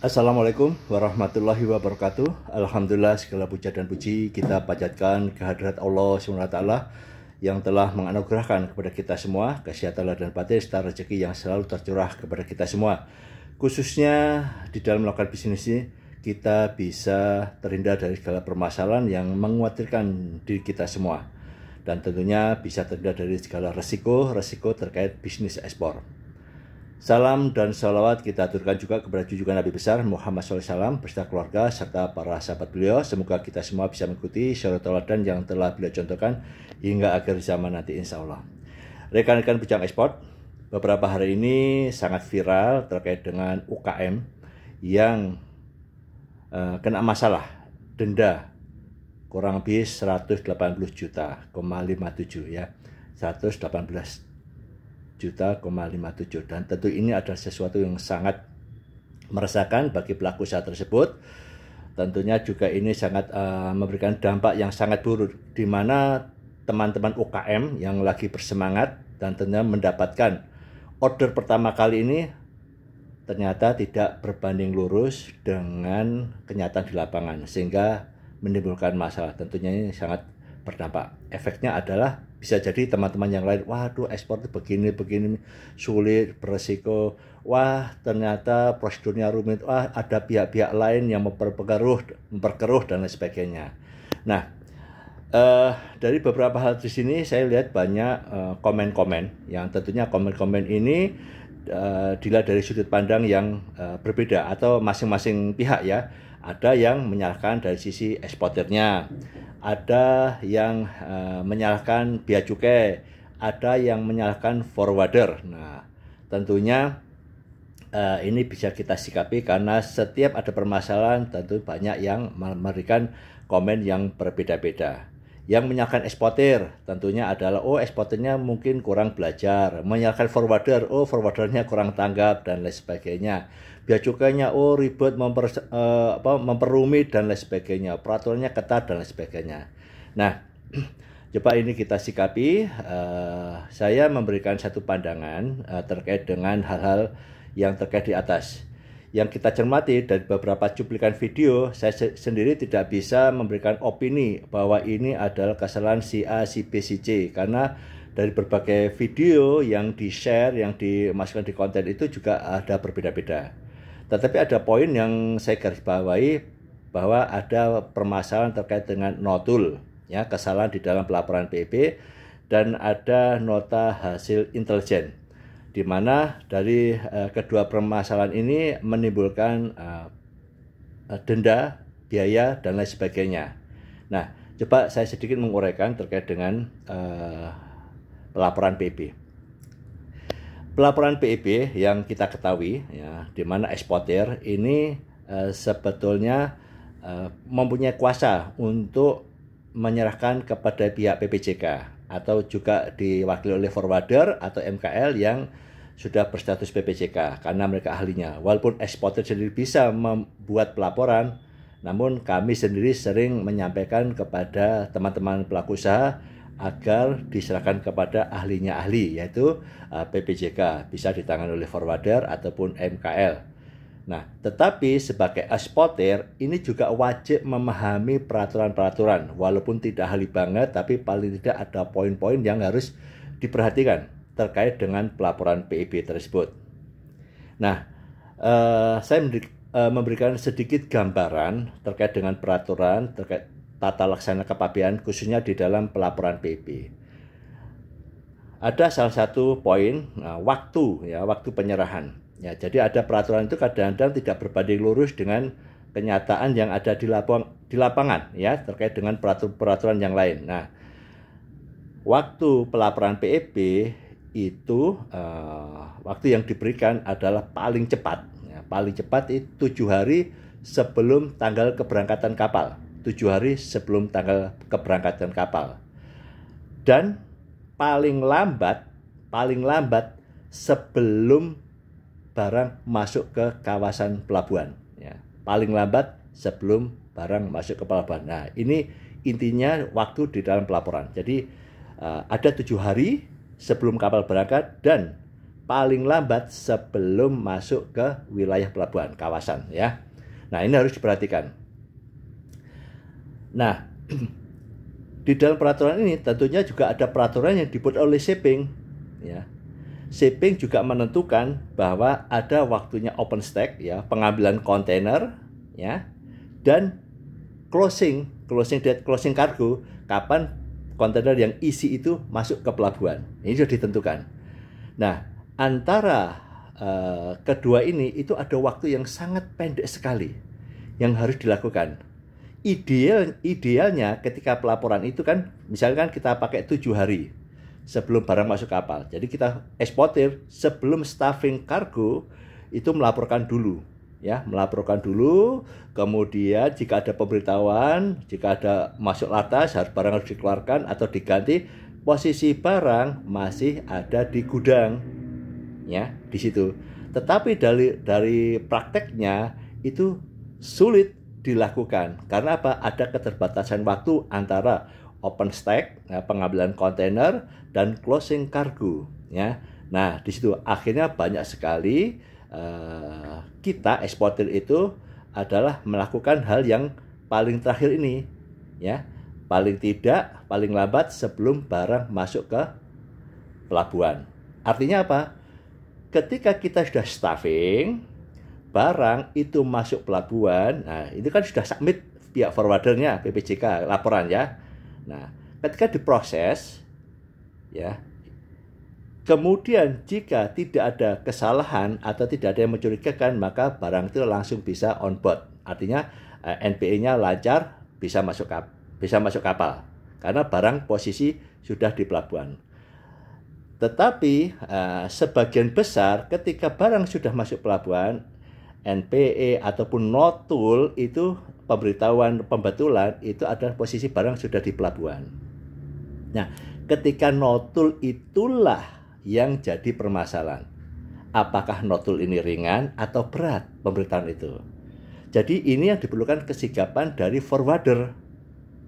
Assalamualaikum warahmatullahi wabarakatuh. Alhamdulillah segala puja dan puji kita panjatkan kehadirat Allah SWT yang telah menganugerahkan kepada kita semua kesehatan lahir dan batin serta rezeki yang selalu tercurah kepada kita semua. Khususnya di dalam melakukan bisnis ini kita bisa terhindar dari segala permasalahan yang mengkhawatirkan diri kita semua. Dan tentunya bisa terhindar dari segala resiko terkait bisnis ekspor. Salam dan salawat kita aturkan juga kepada junjungan Nabi besar Muhammad SAW beserta keluarga serta para sahabat beliau. Semoga kita semua bisa mengikuti syariat teladan yang telah beliau contohkan hingga akhir zaman nanti insya Allah. Rekan-rekan bujang ekspor, beberapa hari ini sangat viral terkait dengan UKM yang kena masalah denda kurang lebih 180 juta,57 ya, 118 juta,57, dan tentu ini adalah sesuatu yang sangat meresahkan bagi pelaku usaha tersebut. Tentunya juga ini sangat memberikan dampak yang sangat buruk, di mana teman-teman UKM yang lagi bersemangat dan tentunya mendapatkan order pertama kali ini ternyata tidak berbanding lurus dengan kenyataan di lapangan, sehingga menimbulkan masalah. Tentunya ini sangat berdampak. Efeknya adalah bisa jadi teman-teman yang lain, waduh ekspor itu begini sulit, beresiko, wah ternyata prosedurnya rumit, wah ada pihak-pihak lain yang memperkeruh dan lain sebagainya. Nah, dari beberapa hal di sini saya lihat banyak komen-komen yang tentunya komen-komen ini dilihat dari sudut pandang yang berbeda atau masing-masing pihak ya. Ada yang menyalahkan dari sisi eksportirnya, ada yang menyalahkan bea cukai, ada yang menyalahkan forwarder. Nah, tentunya ini bisa kita sikapi karena setiap ada permasalahan tentu banyak yang memberikan komen yang berbeda-beda. Yang menyalahkan eksportir tentunya adalah eksportirnya mungkin kurang belajar, menyalahkan forwarder, forwardernya kurang tanggap dan lain sebagainya. Bea cukainya ribet, memperumit dan lain sebagainya, peraturannya ketat dan lain sebagainya. Nah, coba ini kita sikapi. Saya memberikan satu pandangan terkait dengan hal-hal yang terkait di atas. Yang kita cermati dari beberapa cuplikan video, saya sendiri tidak bisa memberikan opini bahwa ini adalah kesalahan si A, si B, si C, karena dari berbagai video yang di-share, yang dimasukkan di konten itu juga ada berbeda-beda. Tetapi ada poin yang saya garis bawahi bahwa ada permasalahan terkait dengan notul, ya, kesalahan di dalam pelaporan PEP, dan ada nota hasil intelijen, di mana dari kedua permasalahan ini menimbulkan denda, biaya, dan lain sebagainya. Nah, coba saya sedikit menguraikan terkait dengan pelaporan PEP. Pelaporan PEP yang kita ketahui, ya, di mana eksportir ini sebetulnya mempunyai kuasa untuk menyerahkan kepada pihak PPJK atau juga diwakili oleh forwarder atau MKL yang sudah berstatus PPJK karena mereka ahlinya. Walaupun eksportir sendiri bisa membuat pelaporan, namun kami sendiri sering menyampaikan kepada teman-teman pelaku usaha agar diserahkan kepada ahlinya ahli, yaitu PPJK, bisa ditangani oleh forwarder ataupun MKL. Nah, tetapi sebagai eksportir ini juga wajib memahami peraturan-peraturan, walaupun tidak ahli banget, tapi paling tidak ada poin-poin yang harus diperhatikan terkait dengan pelaporan PEP tersebut. Nah, saya memberikan sedikit gambaran terkait dengan peraturan terkait tata laksana kepabeanan khususnya di dalam pelaporan PEP. Ada salah satu poin waktu penyerahan. Ya, jadi ada peraturan itu kadang-kadang tidak berbanding lurus dengan kenyataan yang ada di lapangan, ya, terkait dengan peraturan yang lain. Nah, waktu pelaporan PEP itu waktu yang diberikan adalah paling cepat. Ya, paling cepat itu 7 hari sebelum tanggal keberangkatan kapal. 7 hari sebelum tanggal keberangkatan kapal. Dan paling lambat sebelum barang masuk ke kawasan pelabuhan, ya. Paling lambat sebelum barang masuk ke pelabuhan. Nah, ini intinya waktu di dalam pelaporan. Jadi ada 7 hari sebelum kapal berangkat dan paling lambat sebelum masuk ke wilayah pelabuhan kawasan ya. Nah, ini harus diperhatikan. Nah, di dalam peraturan ini tentunya juga ada peraturan yang dibuat oleh shipping ya. Shipping juga menentukan bahwa ada waktunya open stack ya, pengambilan kontainer ya, dan closing date, closing cargo, kapan kontainer yang isi itu masuk ke pelabuhan. Ini sudah ditentukan. Nah, antara kedua ini itu ada waktu yang sangat pendek sekali yang harus dilakukan. Idealnya ketika pelaporan itu kan, misalkan kita pakai 7 hari sebelum barang masuk kapal. Jadi kita eksportir sebelum stuffing kargo itu melaporkan dulu. Ya, melaporkan dulu, kemudian jika ada pemberitahuan, jika ada masuk lartas, barang harus dikeluarkan atau diganti, posisi barang masih ada di gudang, ya, di situ. Tetapi dari prakteknya itu sulit dilakukan, karena apa? Ada keterbatasan waktu antara open stack, ya, pengambilan kontainer, dan closing cargo, ya. Nah, di situ akhirnya banyak sekali kita eksportir itu adalah melakukan hal yang paling terakhir ini ya, paling lambat sebelum barang masuk ke pelabuhan. Artinya apa? Ketika kita sudah stuffing barang itu masuk pelabuhan, nah itu kan sudah submit pihak forwardernya PPJK laporan ya. Nah, ketika diproses ya, kemudian jika tidak ada kesalahan atau tidak ada yang mencurigakan, maka barang itu langsung bisa on board. Artinya NPE-nya lancar, bisa masuk kapal. Karena barang posisi sudah di pelabuhan. Tetapi sebagian besar ketika barang sudah masuk pelabuhan, NPE ataupun notul itu pembetulan itu adalah posisi barang sudah di pelabuhan. Nah, ketika notul itulah yang jadi permasalahan. Apakah notul ini ringan atau berat pemberitaan itu? Jadi ini yang diperlukan kesigapan dari forwarder.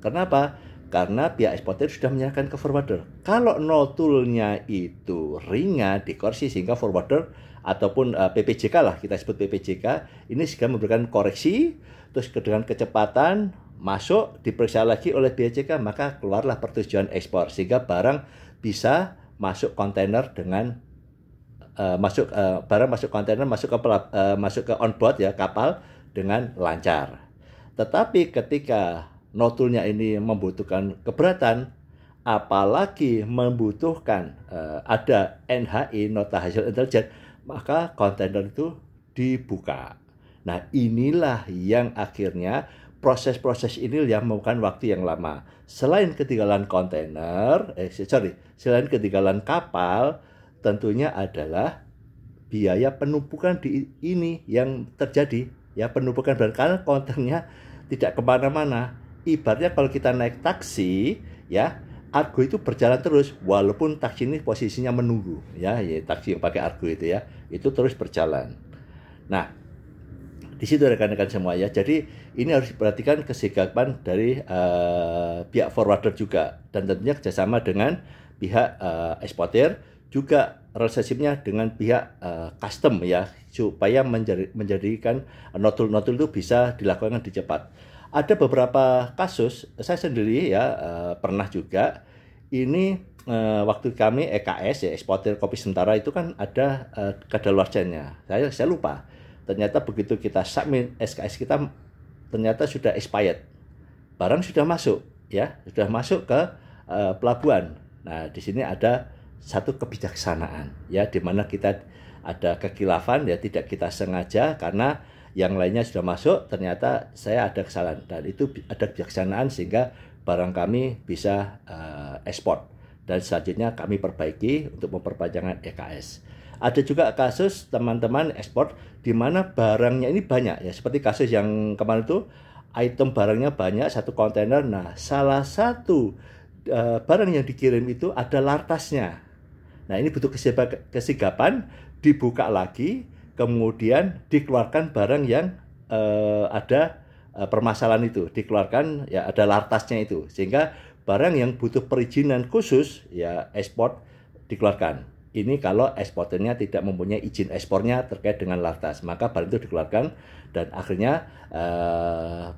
Kenapa? Karena pihak eksportir sudah menyerahkan ke forwarder. Kalau notulnya itu ringan, dikoreksi sehingga forwarder ataupun PPJK lah, kita sebut PPJK, ini segera memberikan koreksi, terus dengan kecepatan masuk, diperiksa lagi oleh PPJK, maka keluarlah persetujuan ekspor sehingga barang bisa masuk kontainer dengan barang masuk kontainer masuk ke onboard ya kapal dengan lancar. Tetapi ketika notulnya ini membutuhkan keberatan, apalagi membutuhkan ada NHI, nota hasil intelijen, maka kontainer itu dibuka. Nah, inilah yang akhirnya proses-proses ini yang memakan waktu yang lama. Selain ketinggalan selain ketinggalan kapal, tentunya adalah biaya penumpukan di ini yang terjadi. Ya, penumpukan barang karena kontainernya tidak kemana-mana. Ibaratnya kalau kita naik taksi, ya, argo itu berjalan terus, walaupun taksi ini posisinya menunggu. Ya, taksi yang pakai argo itu ya, itu terus berjalan. Nah, di situ rekan-rekan semua ya. Jadi ini harus diperhatikan kesigapan dari pihak forwarder juga, dan tentunya kerjasama dengan pihak eksportir, juga relationship-nya dengan pihak custom ya, supaya menjadikan notul-notul itu bisa dilakukan dengan cepat. Ada beberapa kasus saya sendiri ya pernah juga ini waktu kami EKS ya, eksportir kopi Sementara itu kan ada kadaluarsanya. Saya lupa. Ternyata begitu kita submit SKS kita ternyata sudah expired. Barang sudah masuk ya, sudah masuk ke pelabuhan. Nah, di sini ada satu kebijaksanaan ya, di mana kita ada kekhilafan ya, tidak kita sengaja karena yang lainnya sudah masuk, ternyata saya ada kesalahan, dan itu ada kebijaksanaan sehingga barang kami bisa ekspor, dan selanjutnya kami perbaiki untuk memperpanjang EKS. Ada juga kasus teman-teman ekspor di mana barangnya ini banyak ya, seperti kasus yang kemarin itu item barangnya banyak, satu kontainer. Nah, salah satu barang yang dikirim itu ada lartasnya. Nah, ini butuh kesigapan, dibuka lagi, kemudian dikeluarkan barang yang ada permasalahan itu, dikeluarkan ya, ada lartasnya itu, sehingga barang yang butuh perizinan khusus ya ekspor dikeluarkan. ini kalau eksportirnya tidak mempunyai izin ekspornya terkait dengan Lattas, maka barang itu dikeluarkan dan akhirnya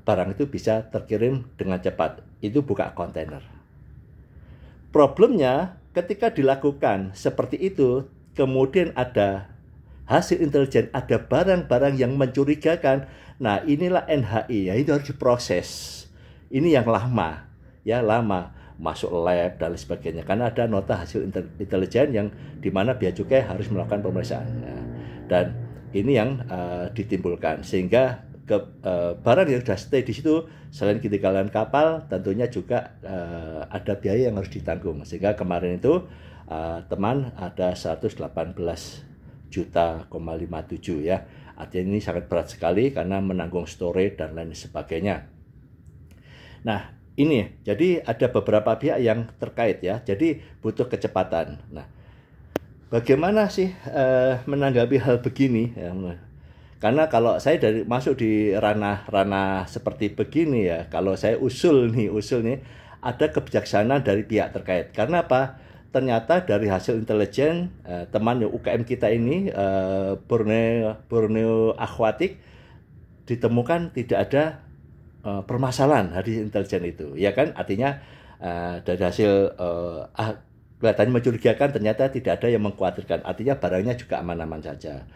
barang itu bisa terkirim dengan cepat. Itu buka kontainer. Problemnya ketika dilakukan seperti itu, kemudian ada hasil intelijen, ada barang-barang yang mencurigakan. Nah, inilah NHI, ya itu harus diproses. Ini yang lama, ya lama. Masuk lab dan lain sebagainya, karena ada nota hasil intelijen yang dimana bea cukai harus melakukan pemeriksaan. Nah, dan ini yang ditimbulkan sehingga barang yang sudah stay di situ selain ketinggalan kapal tentunya juga ada biaya yang harus ditanggung, sehingga kemarin itu teman ada 118,57 juta ya, artinya ini sangat berat sekali karena menanggung storage dan lain sebagainya. Nah, ini jadi ada beberapa pihak yang terkait ya, jadi butuh kecepatan. Nah, bagaimana sih menanggapi hal begini ya? Karena kalau saya masuk di ranah seperti begini ya, kalau saya usul nih ada kebijaksanaan dari pihak terkait. Karena apa? Ternyata dari hasil intelijen teman UKM kita ini Borneo Aquatic ditemukan tidak ada permasalahan dari intelijen itu, ya kan? Artinya dari hasil kelihatannya mencurigakan, ternyata tidak ada yang mengkhawatirkan. Artinya barangnya juga aman-aman saja.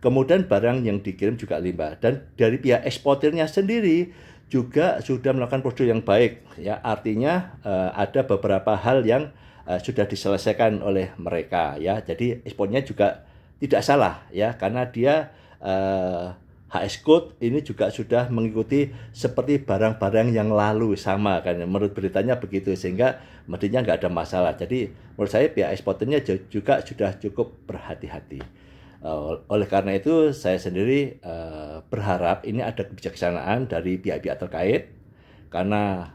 Kemudian barang yang dikirim juga limbah, dan dari pihak eksportirnya sendiri juga sudah melakukan prosedur yang baik, ya. Artinya ada beberapa hal yang sudah diselesaikan oleh mereka, ya. Jadi ekspornya juga tidak salah, ya, karena dia HS Code ini juga sudah mengikuti seperti barang-barang yang lalu sama kan, menurut beritanya begitu, sehingga mestinya nggak ada masalah. Jadi menurut saya pihak eksporternya juga sudah cukup berhati-hati. Oleh karena itu saya sendiri berharap ini ada kebijaksanaan dari pihak-pihak terkait, karena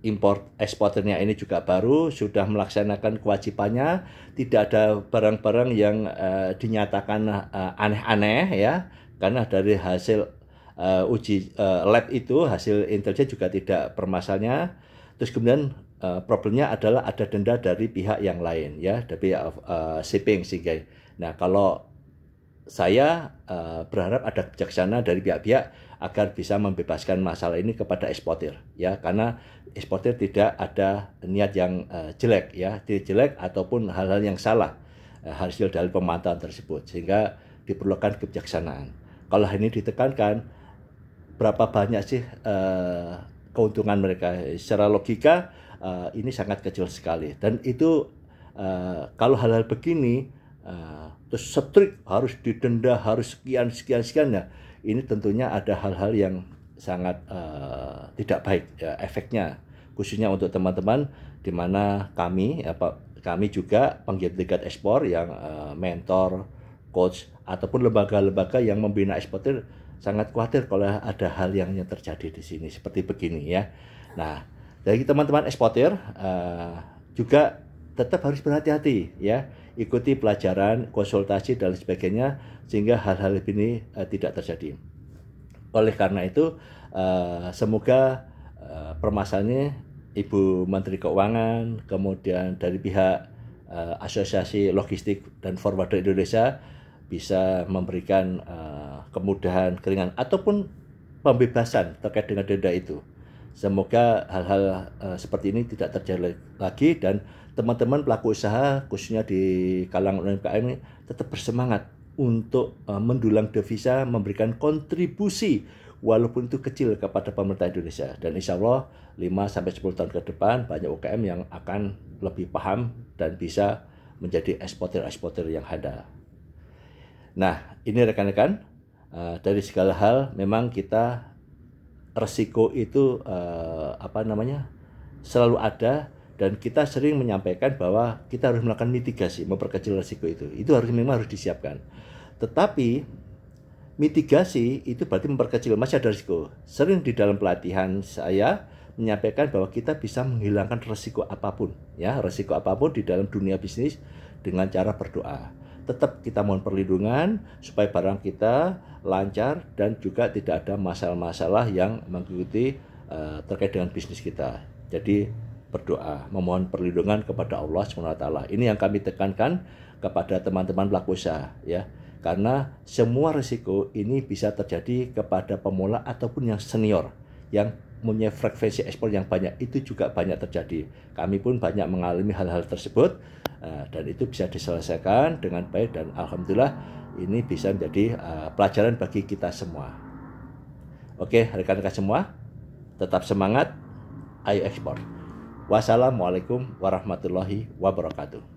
import eksporternya ini juga baru sudah melaksanakan kewajibannya, tidak ada barang-barang yang dinyatakan aneh-aneh ya. Karena dari hasil uji lab itu, hasil intelijen juga tidak permasalahnya. Terus kemudian problemnya adalah ada denda dari pihak yang lain, ya, dari shipping sehingga. Nah, kalau saya berharap ada kebijaksanaan dari pihak-pihak agar bisa membebaskan masalah ini kepada eksportir, ya, karena eksportir tidak ada niat yang jelek, ya, jelek ataupun hal-hal yang salah hasil dari pemantauan tersebut, sehingga diperlukan kebijaksanaan. Kalau ini ditekankan, berapa banyak sih keuntungan mereka? Secara logika ini sangat kecil sekali. Dan itu kalau hal-hal begini terus strict harus didenda, harus sekian ya, ini tentunya ada hal-hal yang sangat tidak baik ya, efeknya, khususnya untuk teman-teman di mana kami juga penggiat tingkat ekspor yang mentor, coach, ataupun lembaga-lembaga yang membina eksportir sangat khawatir kalau ada hal yang terjadi di sini seperti begini ya. Nah, dari teman-teman eksportir juga tetap harus berhati-hati ya, ikuti pelajaran, konsultasi dan sebagainya sehingga hal-hal ini tidak terjadi. Oleh karena itu semoga permasalahannya Ibu Menteri Keuangan, kemudian dari pihak Asosiasi Logistik dan Forwarder Indonesia bisa memberikan kemudahan, keringanan ataupun pembebasan terkait dengan denda itu. Semoga hal-hal seperti ini tidak terjadi lagi dan teman-teman pelaku usaha khususnya di kalangan UMKM ini tetap bersemangat untuk mendulang devisa, memberikan kontribusi walaupun itu kecil kepada pemerintah Indonesia. Dan insya Allah 5-10 tahun ke depan banyak UMKM yang akan lebih paham dan bisa menjadi eksportir-eksportir yang handal. Nah, ini rekan-rekan, dari segala hal memang kita resiko itu selalu ada, dan kita sering menyampaikan bahwa kita harus melakukan mitigasi, memperkecil resiko itu. Itu memang harus disiapkan. Tetapi mitigasi itu berarti memperkecil, masih ada risiko. Sering di dalam pelatihan saya menyampaikan bahwa kita bisa menghilangkan resiko apapun, ya, resiko apapun di dalam dunia bisnis dengan cara berdoa. Tetap kita mohon perlindungan supaya barang kita lancar dan juga tidak ada masalah-masalah yang mengikuti terkait dengan bisnis kita. Jadi berdoa, memohon perlindungan kepada Allah SWT. Ini yang kami tekankan kepada teman-teman pelaku usaha ya. Karena semua risiko ini bisa terjadi kepada pemula ataupun yang senior yang punya frekuensi ekspor yang banyak, itu juga banyak terjadi. Kami pun banyak mengalami hal-hal tersebut dan itu bisa diselesaikan dengan baik dan alhamdulillah ini bisa menjadi pelajaran bagi kita semua. Oke, rekan-rekan semua, tetap semangat, ayo ekspor. Wassalamualaikum warahmatullahi wabarakatuh.